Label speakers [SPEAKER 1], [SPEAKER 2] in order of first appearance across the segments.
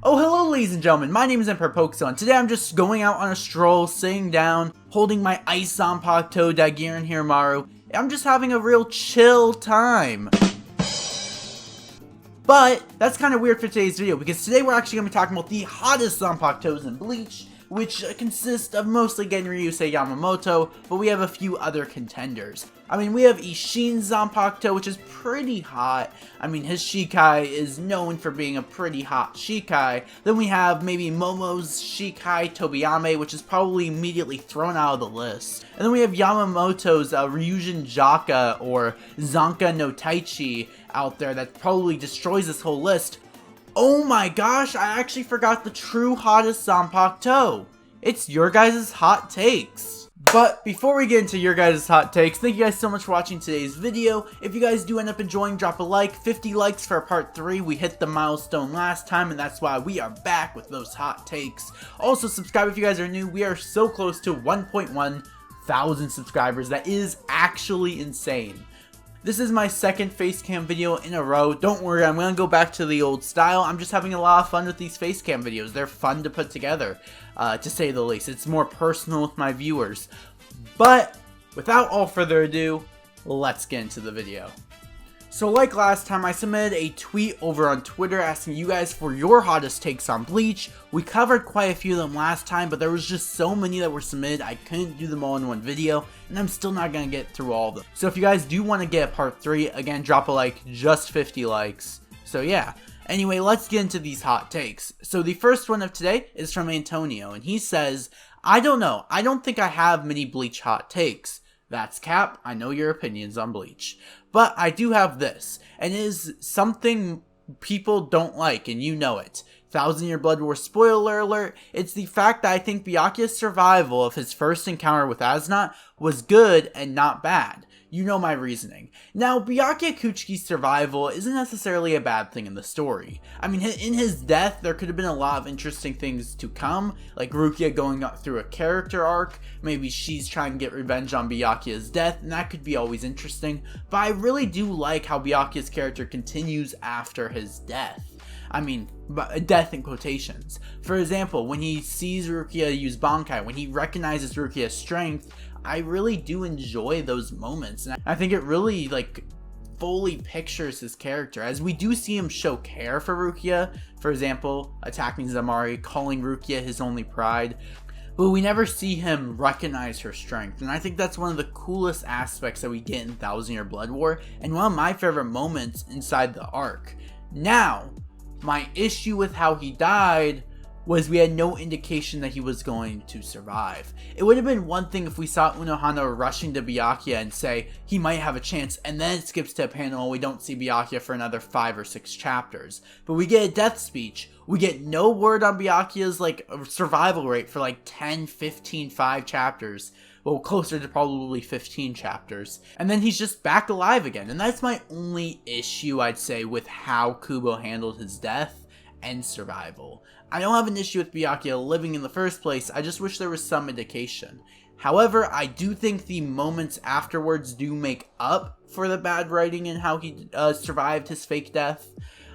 [SPEAKER 1] Oh, hello ladies and gentlemen, my name is Emperor Poxal, and today I'm just going out on a stroll, sitting down, holding my Ice Zanpakuto Daigirin Hiramaru. I'm just having a real chill time. But that's kind of weird for today's video, because today we're actually going to be talking about the hottest Zanpakutos in Bleach, which consist of mostly Genryusei Yamamoto, but we have a few other contenders. I mean, we have Isshin's Zanpakuto, which is pretty hot. I mean, his Shikai is known for being a pretty hot Shikai. Then we have maybe Momo's Shikai Tobiyame, which is probably immediately thrown out of the list. And then we have Yamamoto's Ryujin Jaka, or Zanka no Taichi, out there that probably destroys this whole list. Oh my gosh, I actually forgot the true hottest Zanpakuto. It's your guys' hot takes. But before we get into your guys' hot takes, thank you guys so much for watching today's video. If you guys do end up enjoying, drop a like. 50 likes for part 3. We hit the milestone last time, and that's why we are back with those hot takes. Also, subscribe if you guys are new. We are so close to 1.1 thousand subscribers. That is actually insane. This is my second facecam video in a row. Don't worry, I'm going to go back to the old style. I'm just having a lot of fun with these facecam videos. They're fun to put together, to say the least. It's more personal with my viewers. But without all further ado, let's get into the video. So like last time, I submitted a tweet over on Twitter asking you guys for your hottest takes on Bleach. We covered quite a few of them last time, but there was just so many that were submitted, I couldn't do them all in one video, and I'm still not going to get through all of them. So if you guys do want to get a part 3, again, drop a like, just 50 likes. So yeah. Anyway, let's get into these hot takes. So the first one of today is from Antonio, and he says, I don't know, I don't think I have many Bleach hot takes. That's cap, I know your opinions on Bleach. But I do have this, and it is something people don't like, and you know it. Thousand Year Blood War spoiler alert, it's the fact that I think Byakuya's survival of his first encounter with Aznat was good and not bad. You know my reasoning. Now, Byakuya Kuchiki's survival isn't necessarily a bad thing in the story. I mean, in his death, there could have been a lot of interesting things to come, like Rukia going through a character arc, maybe she's trying to get revenge on Byakuya's death, and that could be always interesting, but I really do like how Byakuya's character continues after his death. I mean, death in quotations. For example, when he sees Rukia use Bankai, when he recognizes Rukia's strength, I really do enjoy those moments, and I think it really, fully pictures his character, as we do see him show care for Rukia, for example, attacking Zamari, calling Rukia his only pride, but we never see him recognize her strength, and I think that's one of the coolest aspects that we get in Thousand Year Blood War, and one of my favorite moments inside the arc. Now, my issue with how he died was we had no indication that he was going to survive. It would have been one thing if we saw Unohana rushing to Byakuya and say he might have a chance, and then it skips to a panel and we don't see Byakuya for another 5 or 6 chapters. But we get a death speech. We get no word on Byakuya's survival rate for 10, 15, 5 chapters. Well, closer to probably 15 chapters. And then he's just back alive again. And that's my only issue, I'd say, with how Kubo handled his death and survival. I don't have an issue with Byakuya living in the first place, I just wish there was some indication. However, I do think the moments afterwards do make up for the bad writing and how he survived his fake death.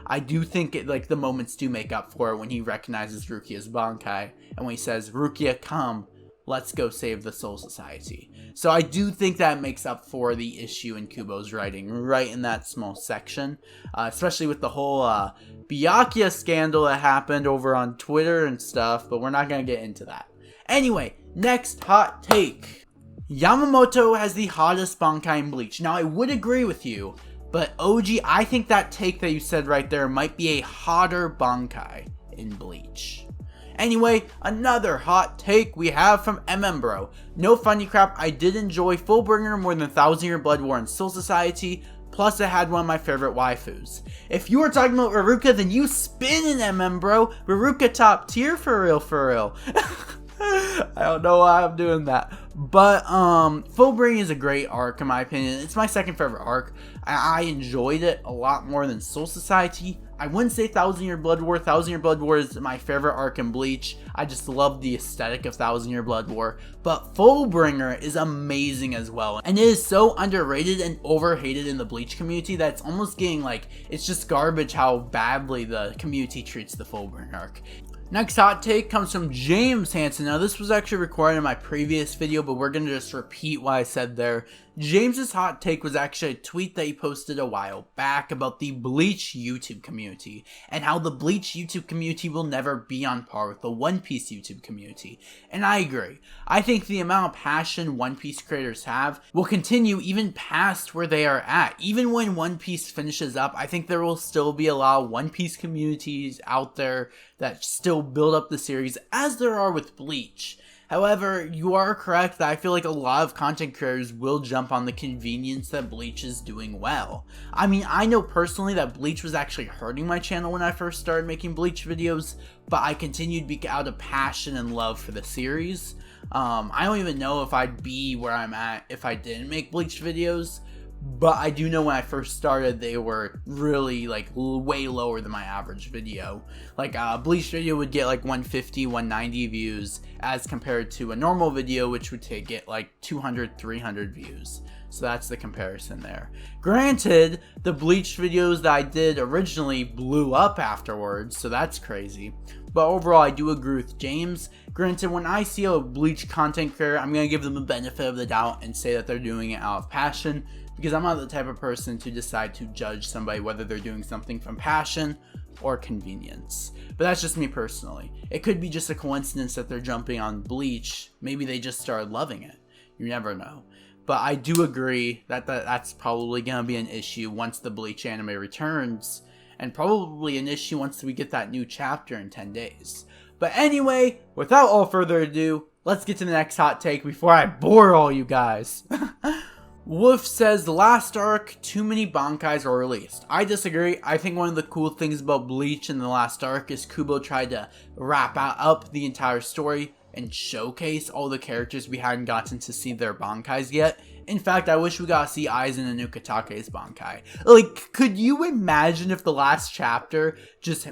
[SPEAKER 1] I do think the moments do make up for it when he recognizes Rukia's Bankai, and when he says, Rukia, come, let's go save the Soul Society. So I do think that makes up for the issue in Kubo's writing, right in that small section. Especially with the whole Byakuya scandal that happened over on Twitter and stuff, but we're not going to get into that. Anyway, next hot take. Yamamoto has the hottest Bankai in Bleach. Now, I would agree with you, but OG, I think that take that you said right there might be a hotter Bankai in Bleach. Anyway, another hot take we have from Bro. No funny crap, I did enjoy Fullbringer more than Thousand Year Blood War and Soul Society, plus it had one of my favorite waifus. If you were talking about Ruruka, then you spin in Bro. Ruruka top tier for real, for real. I don't know why I'm doing that. But, Fullbringer is a great arc in my opinion. It's my second favorite arc. I enjoyed it a lot more than Soul Society. I wouldn't say 1,000 Year Blood War. 1,000 Year Blood War is my favorite arc in Bleach. I just love the aesthetic of 1,000 Year Blood War. But Fullbringer is amazing as well. And it is so underrated and overhated in the Bleach community that it's almost getting like, it's just garbage how badly the community treats the Fullbringer arc. Next hot take comes from James Hansen. Now this was actually recorded in my previous video, but we're going to just repeat what I said there. James's hot take was actually a tweet that he posted a while back about the Bleach YouTube community and how the Bleach YouTube community will never be on par with the One Piece YouTube community. And I agree. I think the amount of passion One Piece creators have will continue even past where they are at. Even when One Piece finishes up, I think there will still be a lot of One Piece communities out there that still build up the series as there are with Bleach. However, you are correct that I feel like a lot of content creators will jump on the convenience that Bleach is doing well. I mean, I know personally that Bleach was actually hurting my channel when I first started making Bleach videos, but I continued out of passion and love for the series. I don't even know if I'd be where I'm at if I didn't make Bleach videos. But I do know when I first started, they were really like way lower than my average video. Like Bleach video would get like 150, 190 views as compared to a normal video, which would get like 200, 300 views. So that's the comparison there. Granted, the Bleach videos that I did originally blew up afterwards, so that's crazy. But overall, I do agree with James. Granted, when I see a Bleach content creator, I'm going to give them the benefit of the doubt and say that they're doing it out of passion. Because I'm not the type of person to decide to judge somebody whether they're doing something from passion or convenience. But that's just me personally. It could be just a coincidence that they're jumping on Bleach. Maybe they just started loving it. You never know. But I do agree that that's probably going to be an issue once the Bleach anime returns. And probably an issue once we get that new chapter in 10 days. But anyway, without all further ado, let's get to the next hot take before I bore all you guys. Wolf says, the last arc, too many Bankais were released. I disagree. I think one of the cool things about Bleach in the last arc is Kubo tried to wrap up the entire story and showcase all the characters we hadn't gotten to see their Bankais yet. In fact, I wish we got to see Aizen and Ukitake's Bankai. Like, could you imagine if the last chapter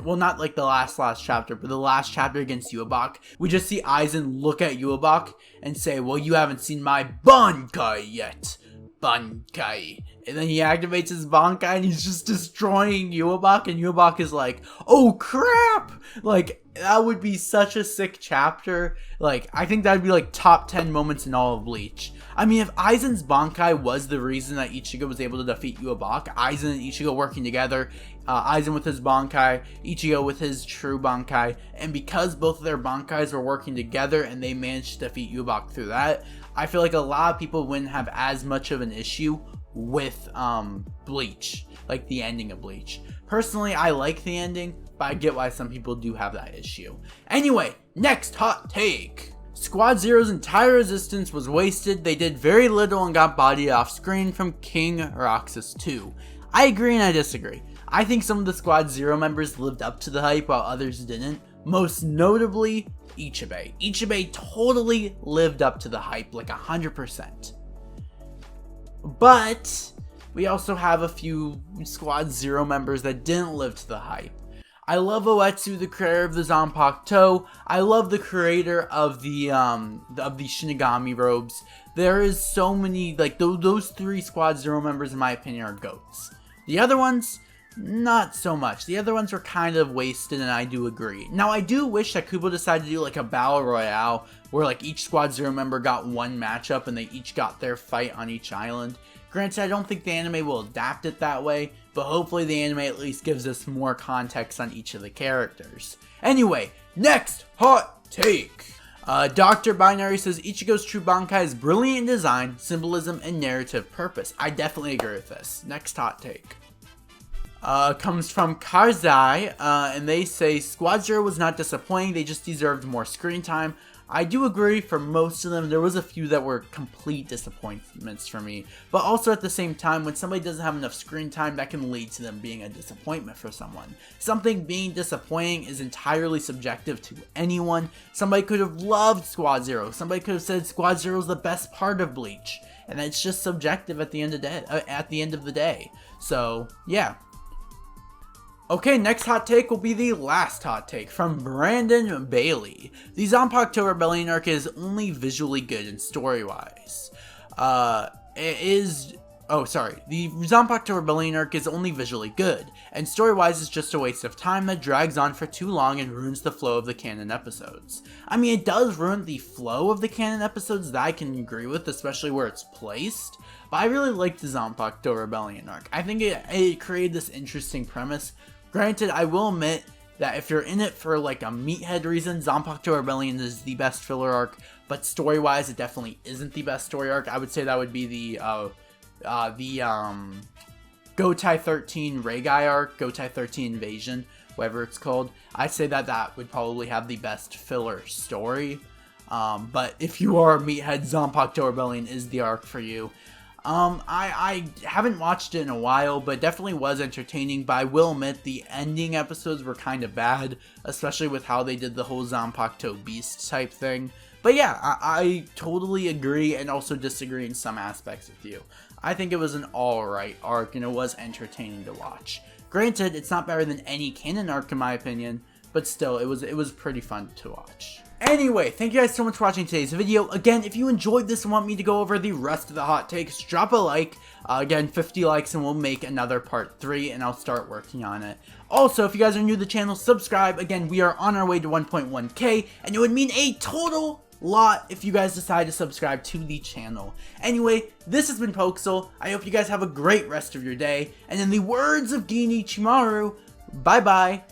[SPEAKER 1] well, not like the last chapter, but the last chapter against Yubak, we just see Aizen look at Yubak and say, well, you haven't seen my Bankai yet. Bankai. And then he activates his Bankai and he's just destroying Yubak, and Yubak is like, oh crap! Like, that would be such a sick chapter. Like, I think that'd be like top 10 moments in all of Bleach. I mean, if Aizen's Bankai was the reason that Ichigo was able to defeat Yubak, Aizen and Ichigo working together, Aizen with his Bankai, Ichigo with his true Bankai, and because both of their Bankais were working together and they managed to defeat Yubak through that, I feel like a lot of people wouldn't have as much of an issue with Bleach, like the ending of Bleach. Personally, I like the ending, but I get why some people do have that issue. Anyway, next hot take. Squad Zero's entire resistance was wasted. They did very little and got bodied off screen from King Roxas 2. I agree and I disagree. I think some of the Squad Zero members lived up to the hype while others didn't. Most notably, Ichibe. Ichibe totally lived up to the hype, like 100%. But we also have a few Squad Zero members that didn't live to the hype. I love Oetsu, the creator of the Zanpakuto. I love the creator of the Shinigami robes. There is so many, like, those three Squad Zero members, in my opinion, are GOATs. The other ones, not so much. The other ones were kind of wasted, and I do agree. Now, I do wish that Kubo decided to do, like, a Battle Royale, where, like, each Squad Zero member got one matchup, and they each got their fight on each island. Granted, I don't think the anime will adapt it that way, but hopefully the anime at least gives us more context on each of the characters. Anyway, next hot take. Dr. Binary says Ichigo's true Bankai is brilliant in design, symbolism, and narrative purpose. I definitely agree with this. Next hot take. Comes from Karzai, and they say Squad Zero was not disappointing, they just deserved more screen time. I do agree for most of them. There was a few that were complete disappointments for me. But also at the same time, when somebody doesn't have enough screen time, that can lead to them being a disappointment for someone. Something being disappointing is entirely subjective to anyone. Somebody could have loved Squad Zero. Somebody could have said Squad Zero is the best part of Bleach. And it's just subjective at the end of the day. So, yeah. Okay, next hot take will be the last hot take from Brandon Bailey. The Zanpakuto Rebellion arc is only visually good and story-wise. The Zanpakuto Rebellion arc is only visually good, and story-wise is just a waste of time that drags on for too long and ruins the flow of the canon episodes. I mean, it does ruin the flow of the canon episodes, that I can agree with, especially where it's placed, but I really liked the Zanpakuto Rebellion arc. I think it created this interesting premise. Granted, I will admit that if you're in it for like a meathead reason, Zanpakuto Rebellion is the best filler arc, but story-wise, it definitely isn't the best story arc. I would say that would be the Gotai 13 Reigai arc, Gotai 13 Invasion, whatever it's called. I'd say that would probably have the best filler story. But if you are a meathead, Zanpakuto Rebellion is the arc for you. I haven't watched it in a while, but definitely was entertaining, but I will admit the ending episodes were kind of bad, especially with how they did the whole Zanpakuto Beast type thing. But yeah, I totally agree and also disagree in some aspects with you. I think it was an alright arc and it was entertaining to watch. Granted, it's not better than any canon arc in my opinion, but still, it was pretty fun to watch. Anyway, thank you guys so much for watching today's video. Again, if you enjoyed this and want me to go over the rest of the hot takes, drop a like. Again, 50 likes and we'll make another part 3 and I'll start working on it. Also, if you guys are new to the channel, subscribe. Again, we are on our way to 1.1k and it would mean a total lot if you guys decide to subscribe to the channel. Anyway, this has been Poxal. I hope you guys have a great rest of your day. And in the words of Gin Ichimaru, bye bye.